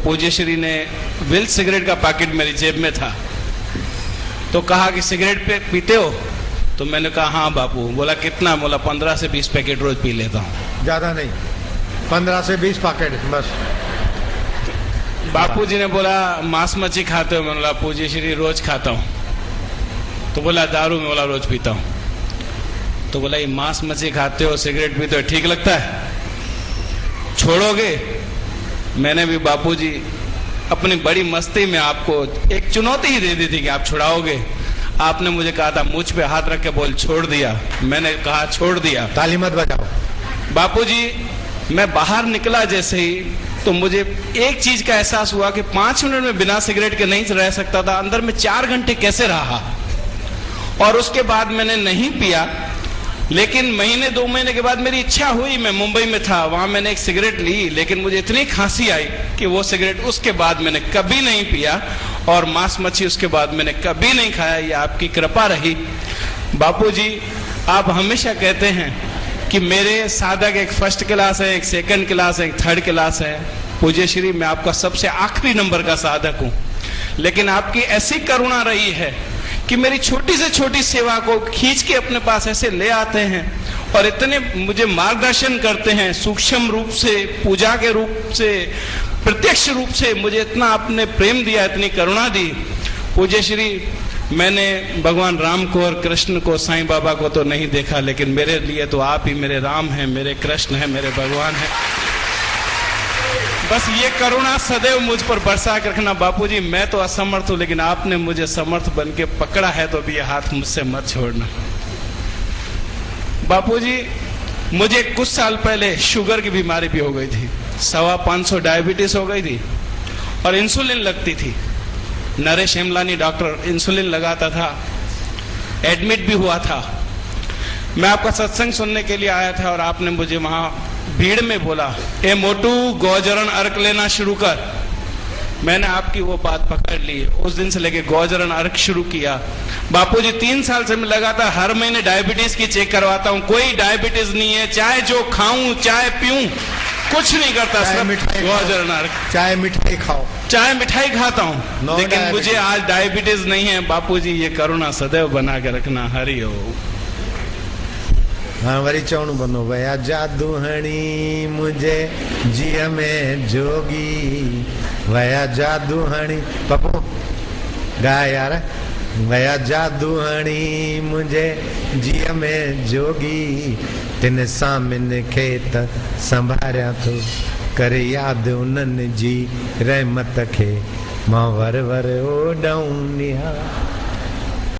पूज्य श्री ने will cigarette का पैकेट मेरी जेब में था, तो कहा कि सिगरेट पीते हो? तो मैंने कहा हाँ बापू। बोला कितना? बोला 15 से 20 पैकेट रोज पी लेता हूँ। ज्यादा नहीं, 15 से 20 पैकेट बस। बापू जी ने बोला मांस मच्छी खाते हो? मैंने बोला पूज्य श्री रोज खाता हूँ। तो बोला दारू? में बोला रोज पीता हूँ। तो बोला ये मांस मच्छी खाते हो, सिगरेट पीते हो, ठीक लगता है? छोड़ोगे? मैंने भी बापूजी अपनी बड़ी मस्ती में आपको एक चुनौती ही दे दी थी कि आप छुड़ाओगे। आपने मुझे कहा था मुझ पे हाथ रख के बोल, छोड़ दिया। मैंने कहा छोड़ दिया। ताली मत बजाओ। बापूजी मैं बाहर निकला जैसे ही तो मुझे एक चीज का एहसास हुआ कि 5 मिनट में बिना सिगरेट के नहीं रह सकता था। अंदर में 4 घंटे कैसे रहा। और उसके बाद मैंने नहीं पिया, लेकिन महीने 2 महीने के बाद मेरी इच्छा हुई। मैं मुंबई में था, वहां मैंने एक सिगरेट ली, लेकिन मुझे इतनी खांसी आई कि वो सिगरेट उसके बाद मैंने कभी नहीं पिया, और मांस मच्छी उसके बाद मैंने कभी नहीं खाया। ये आपकी कृपा रही। बापूजी आप हमेशा कहते हैं कि मेरे साधक एक फर्स्ट क्लास है, एक सेकंड क्लास है, एक थर्ड क्लास है। पूज्य श्री मैं आपका सबसे आखिरी नंबर का साधक हूं, लेकिन आपकी ऐसी करुणा रही है कि मेरी छोटी से छोटी सेवा को खींच के अपने पास ऐसे ले आते हैं और इतने मुझे मार्गदर्शन करते हैं, सूक्ष्म रूप से, पूजा के रूप से, प्रत्यक्ष रूप से मुझे इतना आपने प्रेम दिया, इतनी करुणा दी। पूज्य श्री मैंने भगवान राम को और कृष्ण को, साईं बाबा को तो नहीं देखा, लेकिन मेरे लिए तो आप ही मेरे राम हैं, मेरे कृष्ण हैं, मेरे भगवान हैं। बस ये करुणा सदैव मुझ पर बरसा कर रखना। बापूजी मैं तो असमर्थ हूं, लेकिन आपने मुझे समर्थ बन के पकड़ा है, तो भी ये हाथ मुझसे मत छोड़ना। बापूजी मुझे कुछ साल पहले शुगर की बीमारी भी हो गई थी, 550 डायबिटीज हो गई थी और इंसुलिन लगती थी। नरेश हेमलानी डॉक्टर इंसुलिन लगाता था, एडमिट भी हुआ था। मैं आपका सत्संग सुनने के लिए आया था और आपने मुझे वहां भीड़ में बोला, ए मोटू गौजरण अर्क लेना शुरू कर। मैंने आपकी वो बात पकड़ ली, उस दिन से लेके गौजरण अर्क शुरू किया। बापूजी 3 साल से मैं लगातार हर महीने डायबिटीज की चेक करवाता हूँ, कोई डायबिटीज नहीं है। चाहे जो खाऊं, चाहे पीऊं, कुछ नहीं करता, सिर्फ गौजरण अर्क। चाहे मिठाई खाओ, चाहे मिठाई खाता हूँ, लेकिन मुझे आज डायबिटीज नहीं है। बापूजी ये करुणा सदैव बना के रखना। हरि ओम। हाँ वरी चवणु बनो वया जादू हणी मुझे जिया में जोगी, वया जादू हणी। पप्पू गा यार। वया जादू हणी मुझे जिया में जोगी, तिन सामिन खेत संभारिया तो करे याद उन्हनि जी रहमत खे, मां वर वर ओॾऊं निहार।